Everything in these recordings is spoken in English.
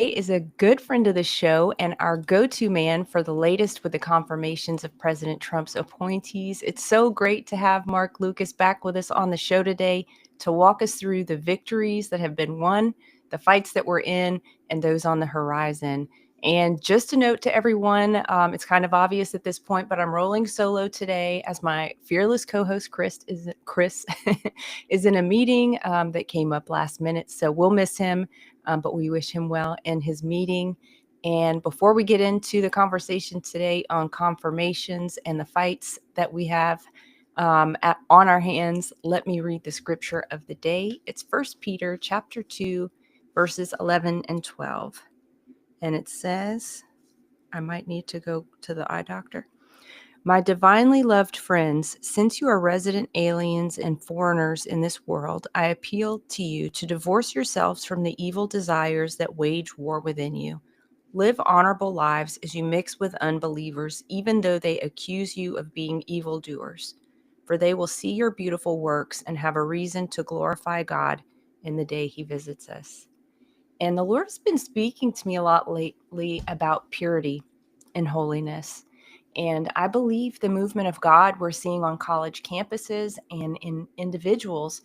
is a good friend of the show and our go-to man for the latest with the confirmations of President Trump's appointees. It's so great to have Mark Lucas back with us on the show today to walk us through the victories that have been won, the fights that we're in, and those on the horizon. And just a note to everyone, it's kind of obvious at this point, but I'm rolling solo today as my fearless co-host Chris is in a meeting that came up last minute. So we'll miss him, but we wish him well in his meeting. And before we get into the conversation today on confirmations and the fights that we have on our hands, let me read the scripture of the day. It's 1 Peter chapter 2, verses 11 and 12. And it says, I might need to go to the eye doctor. My divinely loved friends, since you are resident aliens and foreigners in this world, I appeal to you to divorce yourselves from the evil desires that wage war within you. Live honorable lives as you mix with unbelievers, even though they accuse you of being evildoers. For they will see your beautiful works and have a reason to glorify God in the day he visits us. And the Lord's been speaking to me a lot lately about purity and holiness. And I believe the movement of God we're seeing on college campuses and in individuals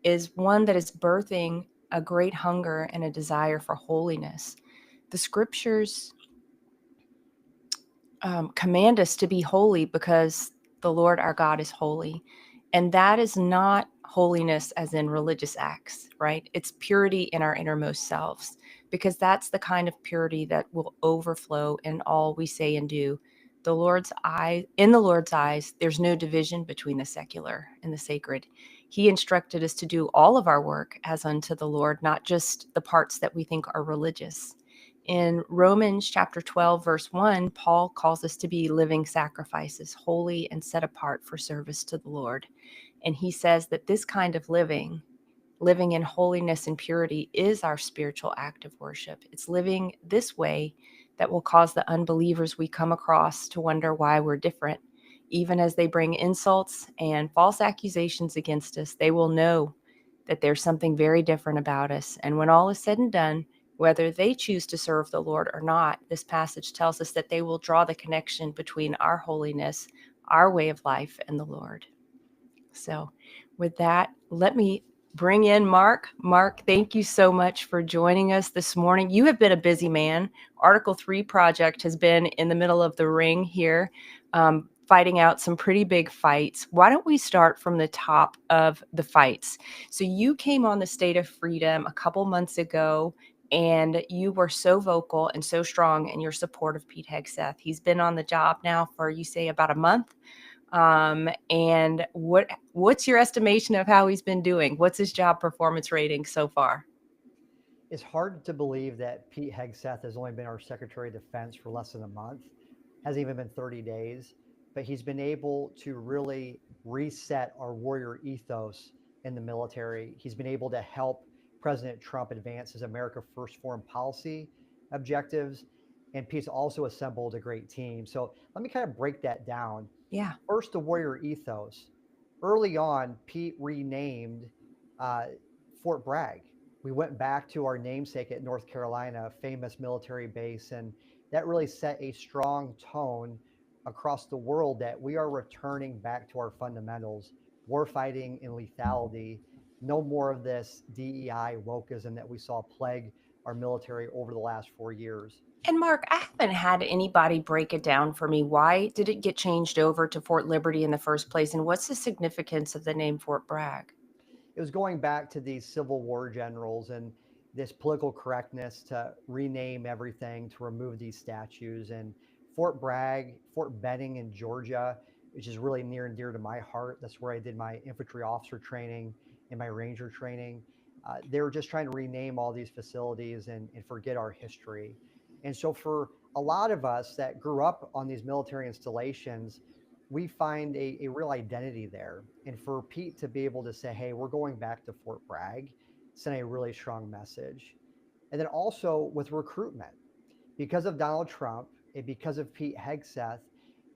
is one that is birthing a great hunger and a desire for holiness. The scriptures command us to be holy because the Lord our God is holy. And that is not holiness as in religious acts, right? It's purity in our innermost selves, because that's the kind of purity that will overflow in all we say and do. In the Lord's eyes, there's no division between the secular and the sacred. He instructed us to do all of our work as unto the Lord, not just the parts that we think are religious. In Romans chapter 12, verse 1, Paul calls us to be living sacrifices, holy and set apart for service to the Lord. And he says that this kind of living in holiness and purity, is our spiritual act of worship. It's living this way that will cause the unbelievers we come across to wonder why we're different. Even as they bring insults and false accusations against us, they will know that there's something very different about us. And when all is said and done, whether they choose to serve the Lord or not, this passage tells us that they will draw the connection between our holiness, our way of life, and the Lord. So with that, let me bring in Mark. Mark, thank you so much for joining us this morning. You have been a busy man. Article 3 project has been in the middle of the ring here, fighting out some pretty big fights. Why don't we start from the top of the fights? So you came on the State of Freedom a couple months ago, and you were so vocal and so strong in your support of Pete Hegseth. He's been on the job now for, you say, about a month. And what's your estimation of how he's been doing? What's his job performance rating so far? It's hard to believe that Pete Hegseth has only been our Secretary of Defense for less than a month, hasn't even been 30 days, but he's been able to really reset our warrior ethos in the military. He's been able to help President Trump advance his America First foreign policy objectives. And Pete's also assembled a great team. So let me kind of break that down. Yeah. First, the warrior ethos. Early on, Pete renamed uh, Fort Bragg. We went back to our namesake at North Carolina, a famous military base, and that really set a strong tone across the world that we are returning back to our fundamentals, war fighting and lethality. No more of this DEI wokeism that we saw plague our military over the last 4 years. And Mark, I haven't had anybody break it down for me. Why did it get changed over to Fort Liberty in the first place? And what's the significance of the name Fort Bragg? It was going back to these Civil War generals and this political correctness to rename everything, to remove these statues. And Fort Bragg, Fort Benning in Georgia, which is really near and dear to my heart. That's where I did my infantry officer training and my ranger training. They were just trying to rename all these facilities and forget our history. And so, for a lot of us that grew up on these military installations, we find a real identity there. And for Pete to be able to say, hey, we're going back to Fort Bragg, sent a really strong message. And then also with recruitment, because of Donald Trump and because of Pete Hegseth,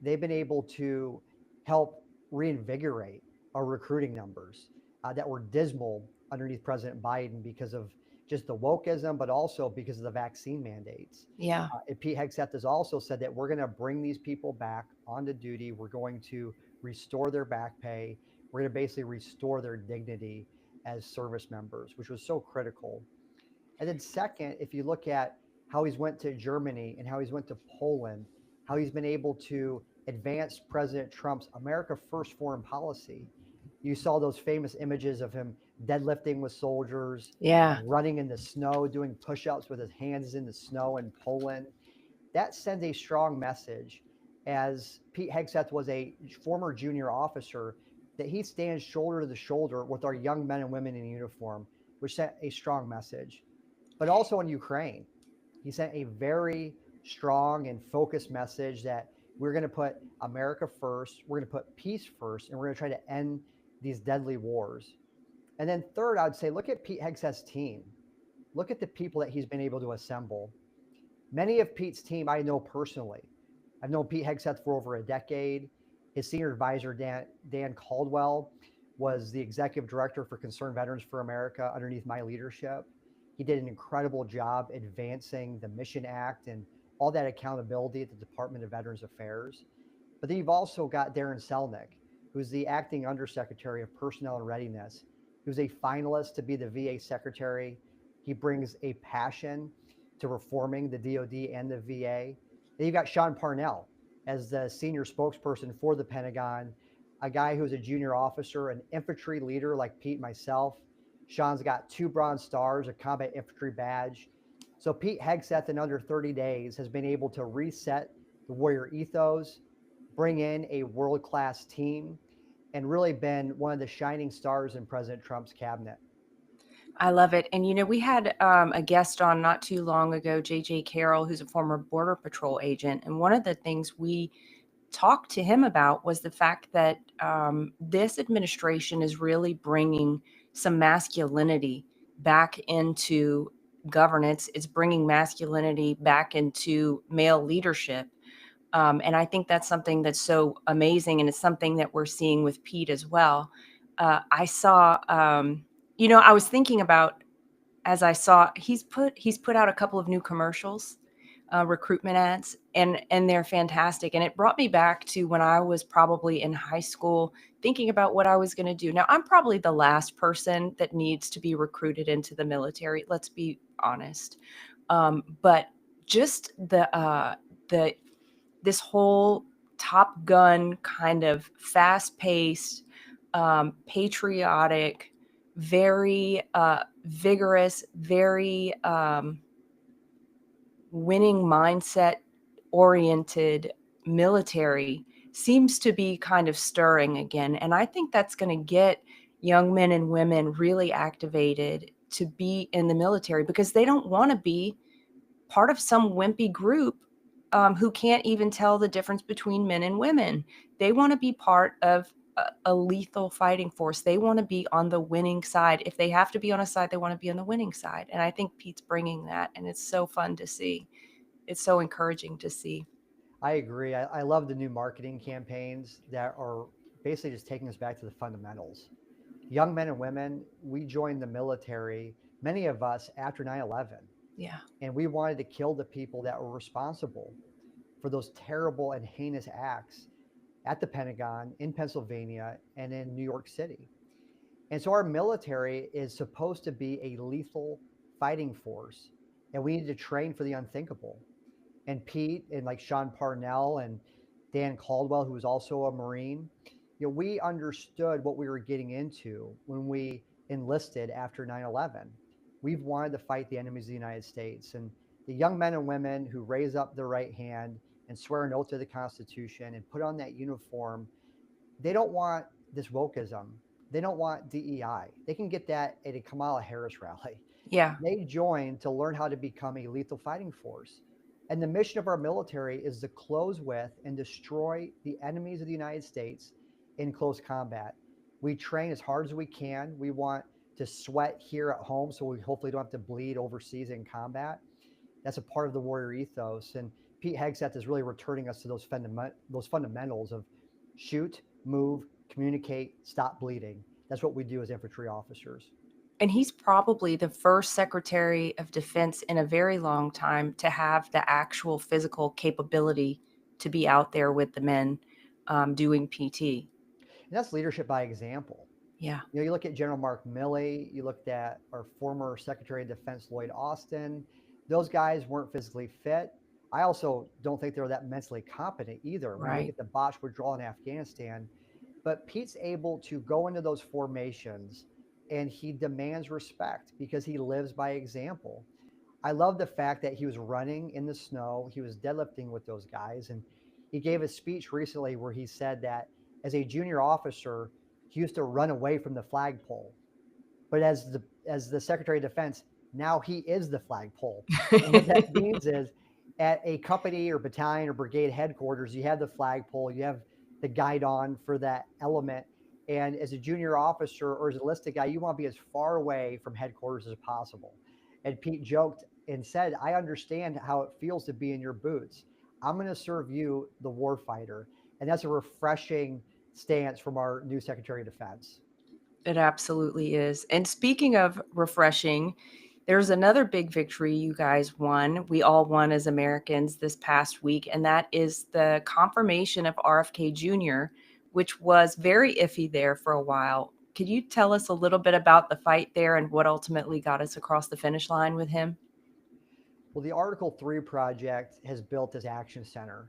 they've been able to help reinvigorate our recruiting numbers that were dismal underneath President Biden because of just the wokeism, but also because of the vaccine mandates. Yeah. And Pete Hegseth has also said that we're going to bring these people back onto duty. We're going to restore their back pay. We're going to basically restore their dignity as service members, which was so critical. And then second, if you look at how he's went to Germany and how he's went to Poland, how he's been able to advance President Trump's America First foreign policy. You saw those famous images of him deadlifting with soldiers, Yeah. running in the snow, doing push-ups with his hands in the snow in Poland. That sends a strong message, as Pete Hegseth was a former junior officer, that he stands shoulder to the shoulder with our young men and women in uniform, which sent a strong message. But also in Ukraine, he sent a very strong and focused message that we're going to put America first, we're going to put peace first, and we're going to try to end these deadly wars. And then third, I would say, look at Pete Hegseth's team. Look at the people that he's been able to assemble. Many of Pete's team I know personally. I've known Pete Hegseth for over a decade. His senior advisor, Dan Caldwell, was the executive director for Concerned Veterans for America underneath my leadership. He did an incredible job advancing the Mission Act and all that accountability at the Department of Veterans Affairs. But then you've also got Darren Selnick, who's the acting undersecretary of Personnel and Readiness. He was a finalist to be the VA secretary. He brings a passion to reforming the DoD and the VA. Then you've got Sean Parnell as the senior spokesperson for the Pentagon, a guy who's a junior officer, an infantry leader like Pete and myself. Sean's got 2 Bronze Stars, a combat infantry badge. So Pete Hegseth in under 30 days has been able to reset the warrior ethos, bring in a world-class team, and really been one of the shining stars in President Trump's cabinet. I love it. And, we had a guest on not too long ago, J.J. Carroll, who's a former Border Patrol agent. And one of the things we talked to him about was the fact that this administration is really bringing some masculinity back into governance. It's bringing masculinity back into male leadership. And I think that's something that's so amazing. And it's something that we're seeing with Pete as well. I saw, I was thinking about, as I saw, he's put out a couple of new commercials, recruitment ads, and they're fantastic. And it brought me back to when I was probably in high school thinking about what I was going to do. Now, I'm probably the last person that needs to be recruited into the military. Let's be honest. But just this whole Top Gun kind of fast-paced, patriotic, very vigorous, very winning mindset oriented military seems to be kind of stirring again. And I think that's going to get young men and women really activated to be in the military, because they don't want to be part of some wimpy group who can't even tell the difference between men and women. They want to be part of a lethal fighting force. They want to be on the winning side. If they have to be on a side, they want to be on the winning side. And I think Pete's bringing that, and it's so fun to see. It's so encouraging to see. I agree. I love the new marketing campaigns that are basically just taking us back to the fundamentals. Young men and women, we joined the military, many of us after 9/11. Yeah. And we wanted to kill the people that were responsible for those terrible and heinous acts at the Pentagon, in Pennsylvania, and in New York City. And so our military is supposed to be a lethal fighting force, and we need to train for the unthinkable. And Pete and like Sean Parnell and Dan Caldwell, who was also a Marine, we understood what we were getting into when we enlisted after 9/11. We've wanted to fight the enemies of the United States. And the young men and women who raise up their right hand and swear an oath to the Constitution and put on that uniform, they don't want this wokeism. They don't want DEI. They can get that at a Kamala Harris rally. Yeah. They join to learn how to become a lethal fighting force. And the mission of our military is to close with and destroy the enemies of the United States in close combat. We train as hard as we can. We want to sweat here at home, so we hopefully don't have to bleed overseas in combat. That's a part of the warrior ethos. And Pete Hegseth is really returning us to those fundamentals of shoot, move, communicate, stop bleeding. That's what we do as infantry officers. And he's probably the first Secretary of Defense in a very long time to have the actual physical capability to be out there with the men doing PT. And that's leadership by example. Yeah, You know, you look at General Mark Milley, you looked at our former Secretary of Defense Lloyd Austin. Those guys weren't physically fit. I also don't think they were that mentally competent either. When you look right. at the botched withdrawal in Afghanistan, but Pete's able to go into those formations and he demands respect because he lives by example. I love the fact that he was running in the snow, he was deadlifting with those guys, and he gave a speech recently where he said that as a junior officer, he used to run away from the flagpole. But as the Secretary of Defense, now he is the flagpole. And what that means is at a company or battalion or brigade headquarters, you have the flagpole, you have the guidon for that element. And as a junior officer or as a enlisted guy, you want to be as far away from headquarters as possible. And Pete joked and said, I understand how it feels to be in your boots. I'm going to serve you, the warfighter. And that's a refreshing stance from our new Secretary of Defense. It absolutely is. And speaking of refreshing, there's another big victory you guys won. We all won as Americans this past week, and that is the confirmation of RFK Jr., which was very iffy there for a while. Could you tell us a little bit about the fight there and what ultimately got us across the finish line with him? Well, the Article 3 project has built this action center,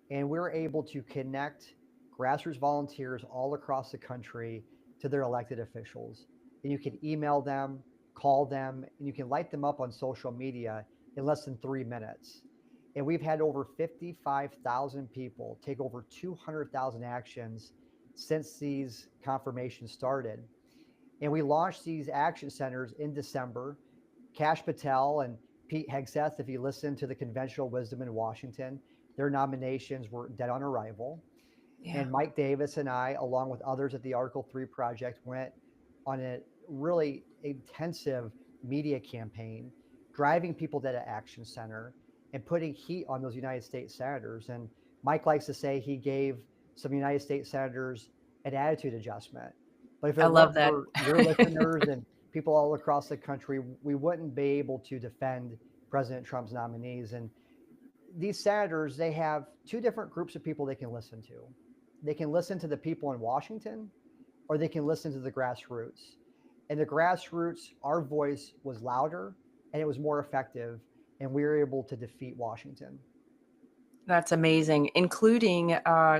and we're able to connect grassroots volunteers all across the country to their elected officials. And you can email them, call them, and you can light them up on social media in less than 3 minutes. And we've had over 55,000 people take over 200,000 actions since these confirmations started. And we launched these action centers in December. Kash Patel and Pete Hegseth, if you listen to the conventional wisdom in Washington, their nominations were dead on arrival. Yeah, And Mike Davis and I, along with others at the Article 3 Project, went on a really intensive media campaign, driving people to the Action Center and putting heat on those United States senators. And Mike likes to say he gave some United States senators an attitude adjustment. But if I it love weren't that. for your listeners and people all across the country, we wouldn't be able to defend President Trump's nominees. And these senators, they have two different groups of people they can listen to. They can listen to the people in Washington, or they can listen to the grassroots. And the grassroots, our voice was louder and it was more effective, and we were able to defeat Washington. That's amazing, including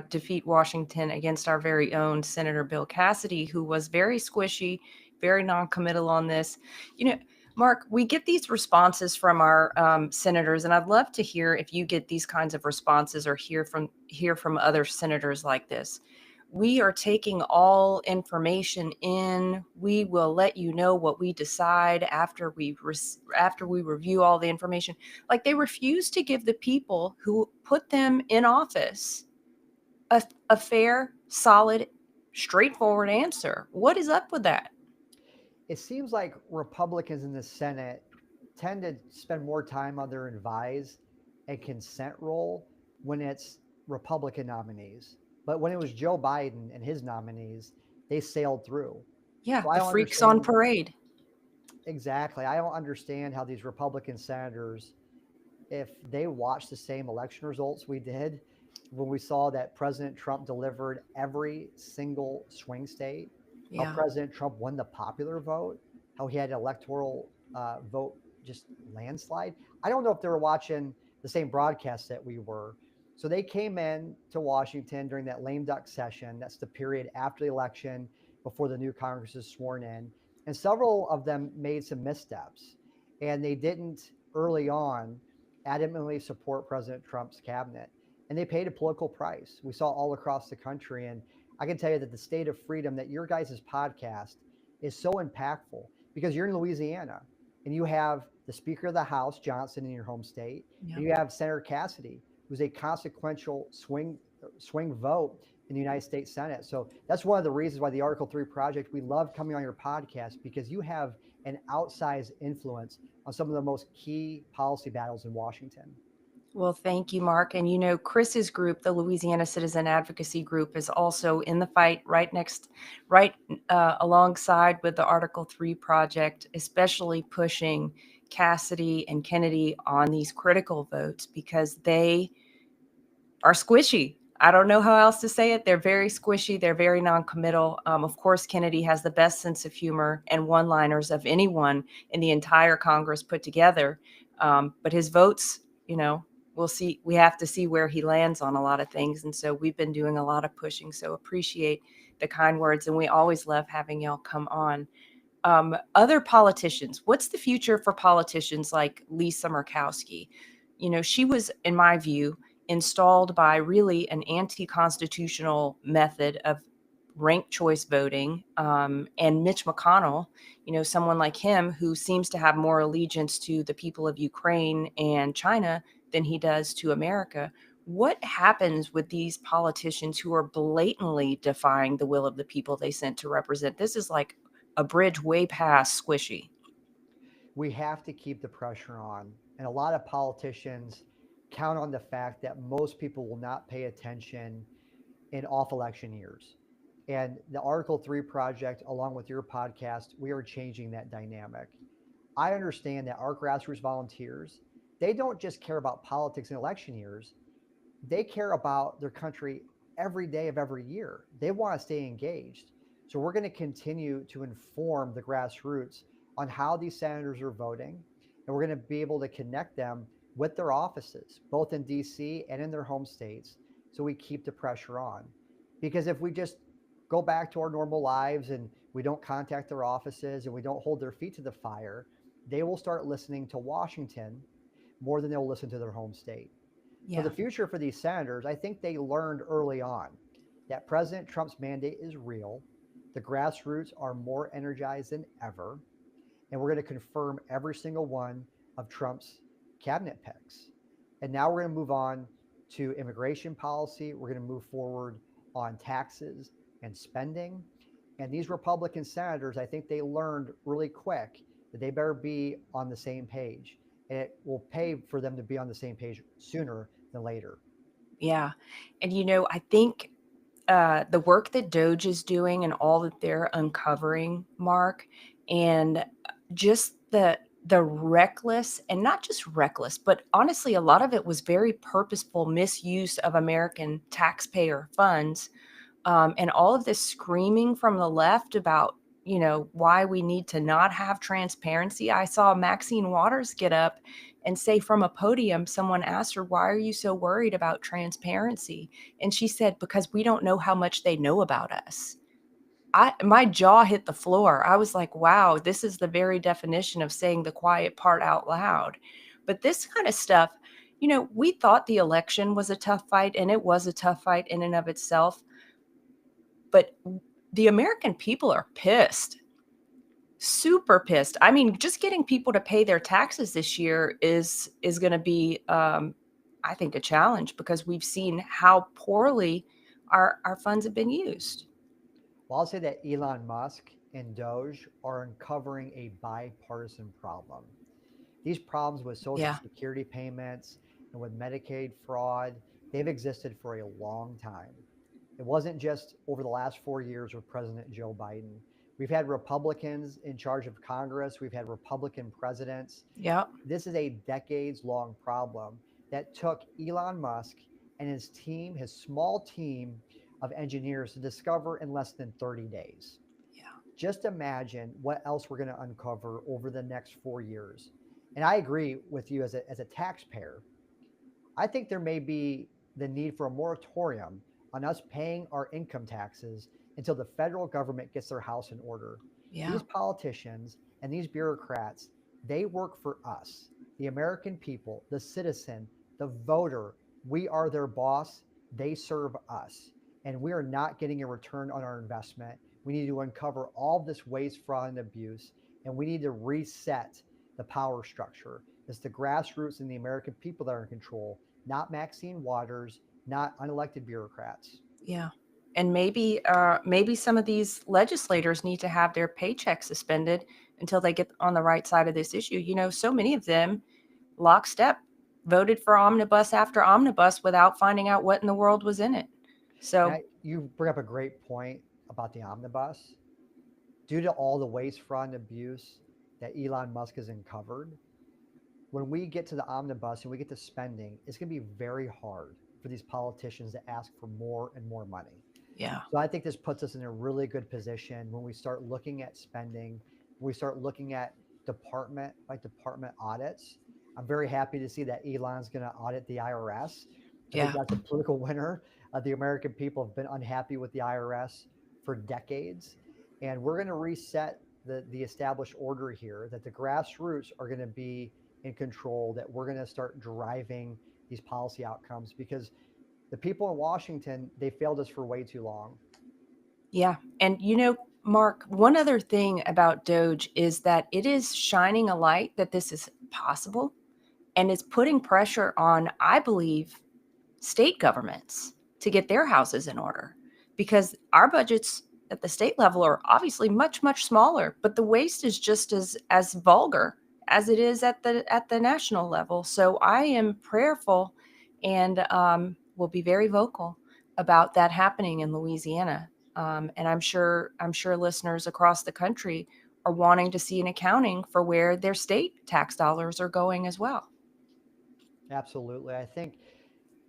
defeat Washington against our very own Senator Bill Cassidy, who was very squishy, very non-committal on this. You know, Mark, we get these responses from our senators, and I'd love to hear if you get these kinds of responses or hear from other senators like this. We are taking all information in. We will let you know what we decide after after we review all the information. Like, they refuse to give the people who put them in office a fair, solid, straightforward answer. What is up with that? It seems like Republicans in the Senate tend to spend more time on their advise and consent role when it's Republican nominees. But when it was Joe Biden and his nominees, they sailed through. Yeah, So I the don't freaks on understand parade. exactly. I don't understand how these Republican senators, if they watched the same election results we did, when we saw that President Trump delivered every single swing state, how Yeah. President Trump won the popular vote, how he had electoral vote just landslide. I don't know if they were watching the same broadcast that we were. So they came in to Washington during that lame duck session. That's the period after the election before the new Congress is sworn in. And several of them made some missteps. And they didn't early on adamantly support President Trump's cabinet. And they paid a political price. We saw all across the country. And I can tell you that the state of freedom, that your guys' podcast is so impactful because you're in Louisiana and you have the Speaker of the House, Johnson, in your home state, Yeah. and you have Senator Cassidy, who's a consequential swing vote in the United States Senate. So that's one of the reasons why the Article 3 Project, we love coming on your podcast because you have an outsized influence on some of the most key policy battles in Washington. Well, thank you, Mark. And Chris's group, the Louisiana Citizen Advocacy Group, is also in the fight right alongside with the Article 3 project, especially pushing Cassidy and Kennedy on these critical votes because they are squishy. I don't know how else to say it. They're very squishy. They're very non-committal. Of course, Kennedy has the best sense of humor and one-liners of anyone in the entire Congress put together. But his votes, we'll see. We have to see where he lands on a lot of things. And so we've been doing a lot of pushing. So appreciate the kind words. And we always love having y'all come on. Other politicians, what's the future for politicians like Lisa Murkowski? She was, in my view, installed by really an anti-constitutional method of ranked choice voting. And Mitch McConnell, someone like him who seems to have more allegiance to the people of Ukraine and China than he does to America. What happens with these politicians who are blatantly defying the will of the people they sent to represent? This is like a bridge way past squishy. We have to keep the pressure on. And a lot of politicians count on the fact that most people will not pay attention in off election years. And the Article 3 project, along with your podcast, we are changing that dynamic. I understand that our grassroots volunteers, they don't just care about politics in election years, they care about their country every day of every year. They want to stay engaged. So we're going to continue to inform the grassroots on how these senators are voting, and we're going to be able to connect them with their offices, both in DC and in their home states, so we keep the pressure on. Because if we just go back to our normal lives and we don't contact their offices and we don't hold their feet to the fire, they will start listening to Washington more than they'll listen to their home state. So the Yeah. future for these senators, I think they learned early on that President Trump's mandate is real. The grassroots are more energized than ever. And we're going to confirm every single one of Trump's cabinet picks. And now we're going to move on to immigration policy. We're going to move forward on taxes and spending. And these Republican senators, I think they learned really quick that they better be on the same page. And it will pay for them to be on the same page sooner than later. Yeah. And I think the work that Doge is doing and all that they're uncovering, Mark, and just the reckless, and not just reckless, but honestly, a lot of it was very purposeful misuse of American taxpayer funds. And all of this screaming from the left about, why we need to not have transparency. I saw Maxine Waters get up and say from a podium, someone asked her, "Why are you so worried about transparency?" And she said, "Because we don't know how much they know about us." My jaw hit the floor. I was like, wow, this is the very definition of saying the quiet part out loud. But this kind of stuff, we thought the election was a tough fight, and it was a tough fight in and of itself. But the American people are pissed, super pissed. I mean, just getting people to pay their taxes this year is going to be, I think, a challenge because we've seen how poorly our funds have been used. Well, I'll say that Elon Musk and Doge are uncovering a bipartisan problem. These problems with Social Yeah, Security payments and with Medicaid fraud, they've existed for a long time. It wasn't just over the last 4 years with President Joe Biden. We've had Republicans in charge of Congress, we've had Republican presidents. yeah, This is a decades long problem that took Elon Musk and his team, his small team of engineers, to discover in less than 30 days. yeah, Just imagine what else we're going to uncover over the next 4 years. And I agree with you as a taxpayer. I think there may be the need for a moratorium on us paying our income taxes until the federal government gets their house in order. yeah, These politicians and these bureaucrats, they work for us, the American people, the citizen, the voter. We are their boss. They serve us. And we are not getting a return on our investment. We need to uncover all this waste, fraud, and abuse. And we need to reset the power structure. It's the grassroots and the American people that are in control, not Maxine Waters, not unelected bureaucrats. yeah. And maybe some of these legislators need to have their paychecks suspended until they get on the right side of this issue. So many of them lockstep voted for omnibus after omnibus without finding out what in the world was in it. So, You bring up a great point about the omnibus. Due to all the waste, fraud, and abuse that Elon Musk has uncovered, when we get to the omnibus and we get to spending, it's going to be very hard for these politicians to ask for more and more money. yeah. So I think this puts us in a really good position when we start looking at spending, when we start looking at department by department audits. I'm very happy to see that Elon's going to audit the IRS. I think Yeah. that's a political winner. The American people have been unhappy with the IRS for decades. And we're going to reset the established order here that the grassroots are going to be in control, that we're going to start driving these policy outcomes because the people in Washington, they failed us for way too long. Yeah. And Mark, one other thing about Doge is that it is shining a light that this is possible, and it's putting pressure on, I believe, state governments to get their houses in order, because our budgets at the state level are obviously much, much smaller, but the waste is just as vulgar as it is at the national level. So I am prayerful and will be very vocal about that happening in Louisiana. And I'm sure listeners across the country are wanting to see an accounting for where their state tax dollars are going as well. Absolutely. I think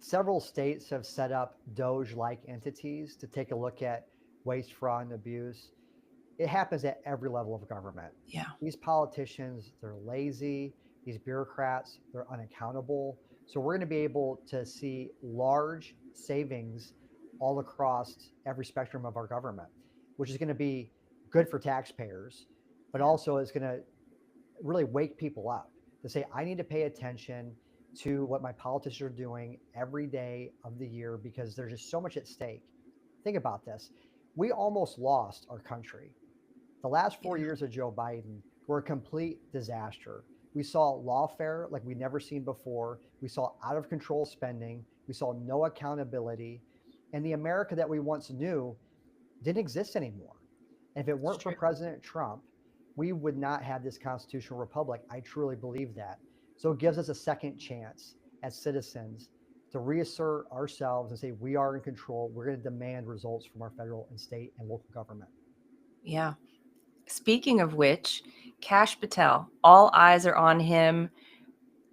several states have set up Doge-like entities to take a look at waste, fraud, and abuse. It happens at every level of government. Yeah. These politicians, they're lazy. These bureaucrats, they're unaccountable. So we're going to be able to see large savings all across every spectrum of our government, which is going to be good for taxpayers, but also is going to really wake people up to say, I need to pay attention to what my politicians are doing every day of the year because there's just so much at stake. Think about this. We almost lost our country. The last 4 years of Joe Biden were a complete disaster. We saw lawfare like we never seen before. We saw out of control spending. We saw no accountability. And the America that we once knew didn't exist anymore. And if it weren't for President Trump, we would not have this constitutional republic. I truly believe that. So it gives us a second chance as citizens to reassert ourselves and say we are in control. We're going to demand results from our federal and state and local government. Yeah. Speaking of which, Kash Patel, all eyes are on him.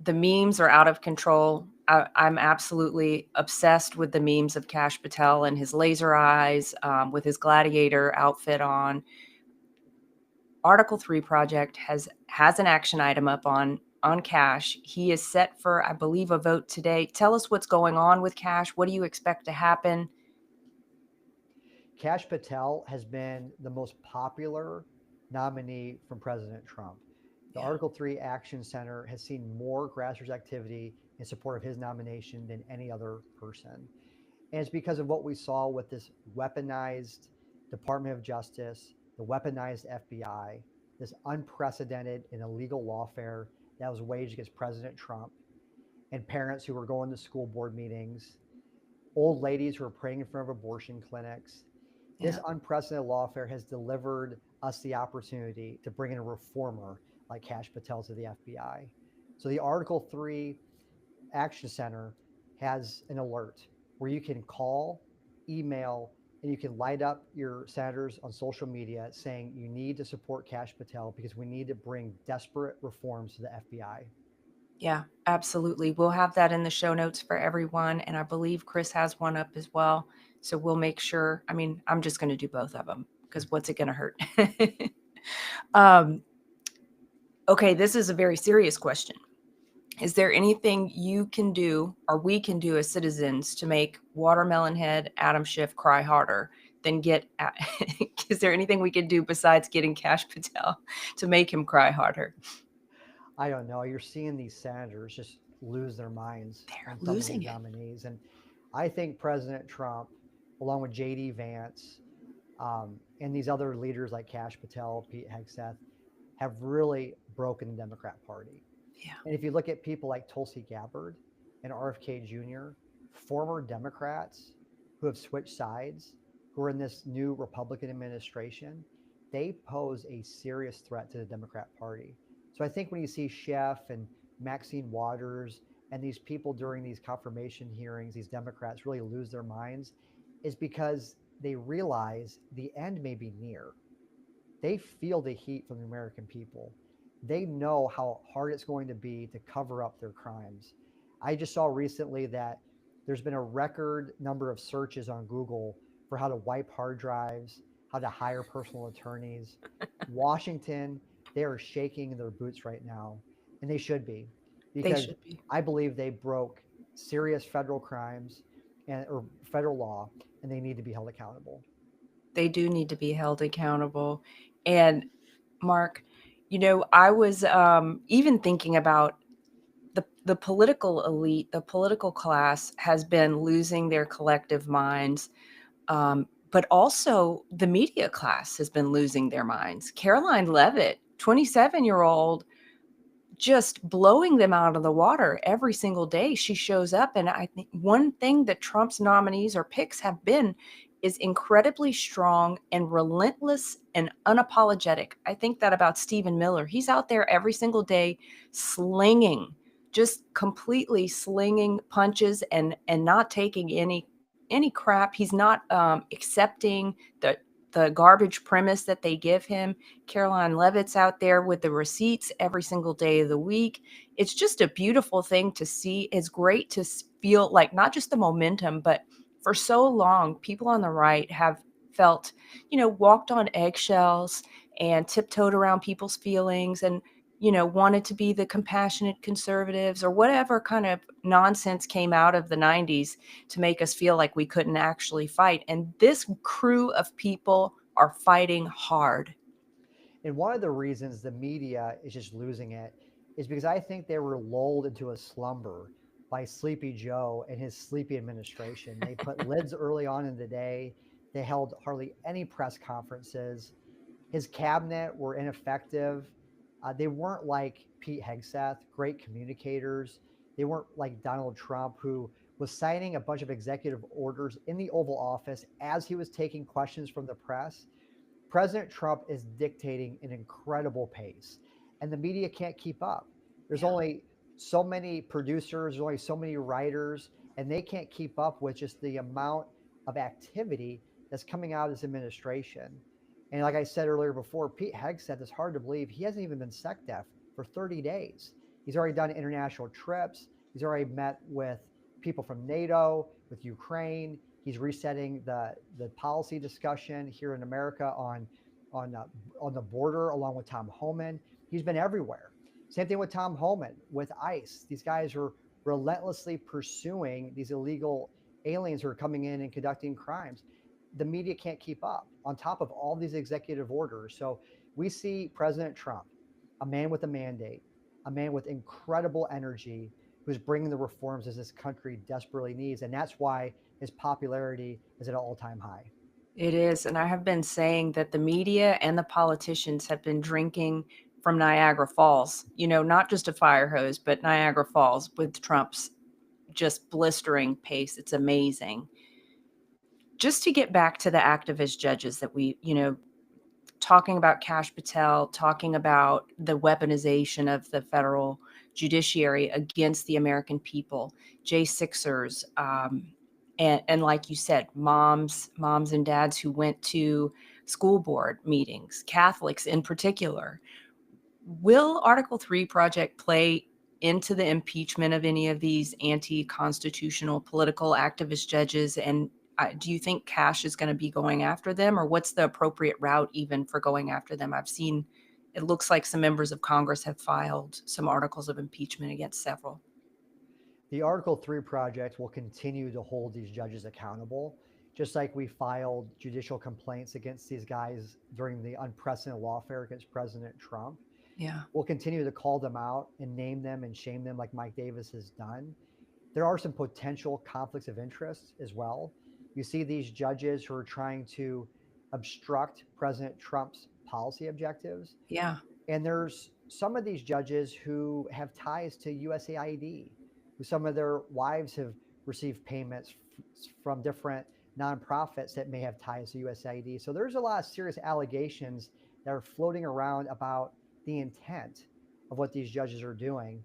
The memes are out of control. I'm absolutely obsessed with the memes of Kash Patel and his laser eyes, with his gladiator outfit on. Article 3 project has an action item up on Kash. He is set for, I believe, a vote today. Tell us what's going on with Kash. What do you expect to happen? Kash Patel has been the most popular nominee from President Trump. The Article 3 Action Center has seen more grassroots activity in support of his nomination than any other person. And it's because of what we saw with this weaponized Department of Justice, the weaponized FBI, this unprecedented and illegal lawfare that was waged against President Trump, and parents who were going to school board meetings, old ladies who are praying in front of abortion clinics. This unprecedented lawfare has delivered us the opportunity to bring in a reformer like Kash Patel to the FBI. So the Article 3 Action Center has an alert where you can call, email, and you can light up your senators on social media saying you need to support Kash Patel because we need to bring desperate reforms to the FBI. Yeah, absolutely. We'll have that in the show notes for everyone. And I believe Chris has one up as well. So we'll make sure. I mean, I'm just going to do both of them because what's it going to hurt? Okay, this is a very serious question. Is there anything you can do or we can do as citizens to make Watermelon Head Adam Schiff cry harder than is there anything we can do besides getting Kash Patel to make him cry harder? I don't know. You're seeing these senators just lose their minds on some of these nominees. And I think President Trump, along with J.D. Vance, and these other leaders like Kash Patel, Pete Hegseth, have really broken the Democrat Party. Yeah. And if you look at people like Tulsi Gabbard and RFK Jr., former Democrats who have switched sides, who are in this new Republican administration, they pose a serious threat to the Democrat Party. So I think when you see Schiff and Maxine Waters and these people during these confirmation hearings, these Democrats really lose their minds, is because they realize the end may be near. They feel the heat from the American people. They know how hard it's going to be to cover up their crimes. I just saw recently that there's been a record number of searches on Google for how to wipe hard drives, how to hire personal attorneys. Washington, they are shaking in their boots right now, and they should be, They because should be. I believe they broke serious federal crimes and or federal law, and they need to be held accountable. They do need to be held accountable. And Mark, I was even thinking about the political elite, the political class has been losing their collective minds. But also the media class has been losing their minds. Caroline Levitt, 27-year-old, just blowing them out of the water every single day she shows up. And I think one thing that Trump's nominees or picks have been is incredibly strong and relentless and unapologetic. I think that about Stephen Miller. He's out there every single day slinging, just completely slinging punches and not taking any crap. He's not accepting the garbage premise that they give him. Caroline Levitt's out there with the receipts every single day of the week. It's just a beautiful thing to see. It's great to feel like not just the momentum, but for so long, people on the right have felt, walked on eggshells and tiptoed around people's feelings and, wanted to be the compassionate conservatives or whatever kind of nonsense came out of the 90s to make us feel like we couldn't actually fight. And this crew of people are fighting hard. And one of the reasons the media is just losing it is because I think they were lulled into a slumber by Sleepy Joe and his sleepy administration. They put lids early on in the day. They held hardly any press conferences. His cabinet were ineffective. They weren't like Pete Hegseth, great communicators. They weren't like Donald Trump, who was signing a bunch of executive orders in the Oval Office as he was taking questions from the press. President Trump is dictating an incredible pace, and the media can't keep up. There's Yeah. only so many producers, there's only so many writers, and they can't keep up with just the amount of activity that's coming out of this administration. And like I said earlier before, Pete Hegseth, it's hard to believe he hasn't even been SecDef for 30 days. He's already done international trips. He's already met with people from NATO, with Ukraine. He's resetting the policy discussion here in America on on the border, along with Tom Homan. He's been everywhere. Same thing with Tom Homan with ICE. These guys are relentlessly pursuing these illegal aliens who are coming in and conducting crimes. The media can't keep up on top of all these executive orders. So we see President Trump, a man with a mandate, a man with incredible energy, who's bringing the reforms as this country desperately needs. And that's why his popularity is at an all-time high. It is. And I have been saying that the media and the politicians have been drinking from Niagara Falls, not just a fire hose, but Niagara Falls with Trump's just blistering pace. It's amazing. Just to get back to the activist judges that we, talking about Kash Patel, talking about the weaponization of the federal judiciary against the American people, J6ers, and like you said, moms and dads who went to school board meetings, Catholics in particular. Will Article 3 project play into the impeachment of any of these anti-constitutional political activist judges? And do you think Kash is going to be going after them, or what's the appropriate route even for going after them? I've seen, it looks like some members of Congress have filed some articles of impeachment against several. The Article 3 project will continue to hold these judges accountable, just like we filed judicial complaints against these guys during the unprecedented lawfare against President Trump. Yeah. We'll continue to call them out and name them and shame them like Mike Davis has done. There are some potential conflicts of interest as well. You see these judges who are trying to obstruct President Trump's policy objectives. Yeah. And there's some of these judges who have ties to USAID, who some of their wives have received payments from different nonprofits that may have ties to USAID. So there's a lot of serious allegations that are floating around about the intent of what these judges are doing.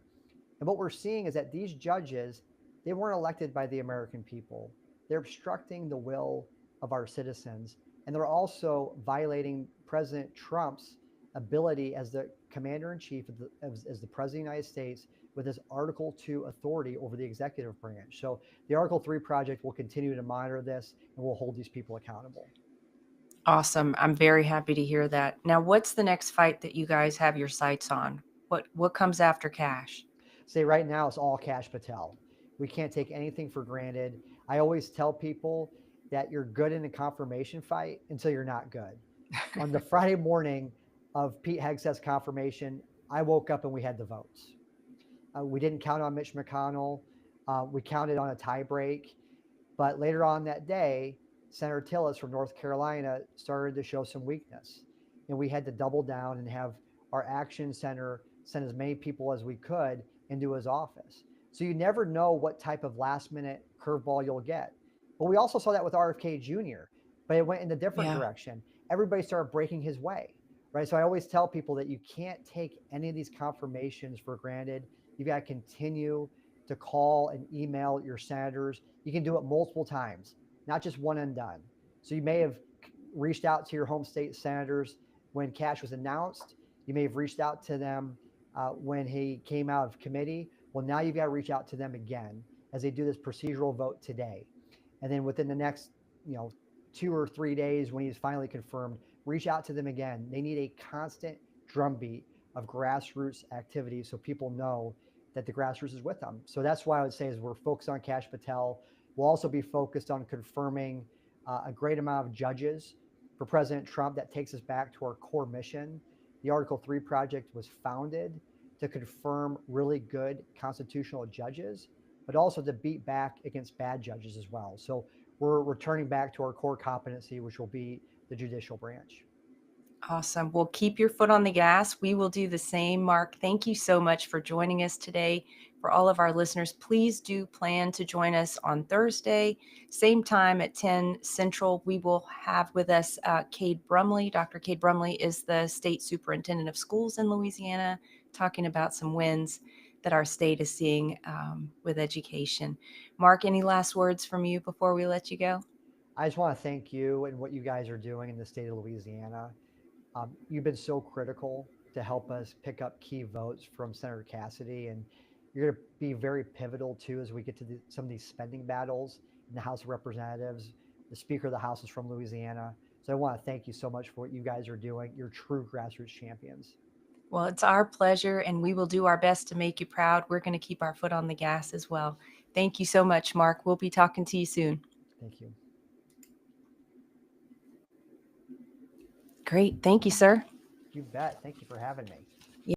And what we're seeing is that these judges, they weren't elected by the American people. They're obstructing the will of our citizens. And they're also violating President Trump's ability as the commander in chief, as the president of the United States, with his Article 2 authority over the executive branch. So the Article 3 project will continue to monitor this and will hold these people accountable. Awesome. I'm very happy to hear that. Now, what's the next fight that you guys have your sights on? What comes after Kash? Say right now it's all Kash Patel. We can't take anything for granted. I always tell people that you're good in a confirmation fight until you're not good. On the Friday morning of Pete Hegseth's confirmation, I woke up and we had the votes. We didn't count on Mitch McConnell. We counted on a tie break. But later on that day, Senator Tillis from North Carolina started to show some weakness. And we had to double down and have our action center send as many people as we could into his office. So you never know what type of last minute curveball you'll get. But we also saw that with RFK Jr., but it went in a different direction. Everybody started breaking his way, right? So I always tell people that you can't take any of these confirmations for granted. You've got to continue to call and email your senators. You can do it multiple times, not just one and done. So you may have reached out to your home state senators when Kash was announced. You may have reached out to them when he came out of committee. Well, now you've got to reach out to them again as they do this procedural vote today. And then within the next, 2 or 3 days, when he's finally confirmed, reach out to them again. They need a constant drumbeat of grassroots activities so people know that the grassroots is with them. So that's why I would say is we're focused on Kash Patel. We'll also be focused on confirming a great amount of judges for President Trump. That takes us back to our core mission. The Article 3 project was founded to confirm really good constitutional judges, but also to beat back against bad judges as well. So we're returning back to our core competency, which will be the judicial branch. Awesome. Well, keep your foot on the gas. We will do the same. Mark, thank you so much for joining us today. For all of our listeners, please do plan to join us on Thursday, same time at 10 Central. We will have with us Cade Brumley. Dr. Cade Brumley is the state superintendent of schools in Louisiana, talking about some wins that our state is seeing with education. Mark, any last words from you before we let you go? I just want to thank you and what you guys are doing in the state of Louisiana. You've been so critical to help us pick up key votes from Senator Cassidy, and you're going to be very pivotal too as we get to some of these spending battles in the House of Representatives. The Speaker of the House is from Louisiana. So I want to thank you so much for what you guys are doing. You're true grassroots champions. Well, it's our pleasure, and we will do our best to make you proud. We're going to keep our foot on the gas as well. Thank you so much, Mark. We'll be talking to you soon. Thank you. Great. Thank you, sir. You bet. Thank you for having me.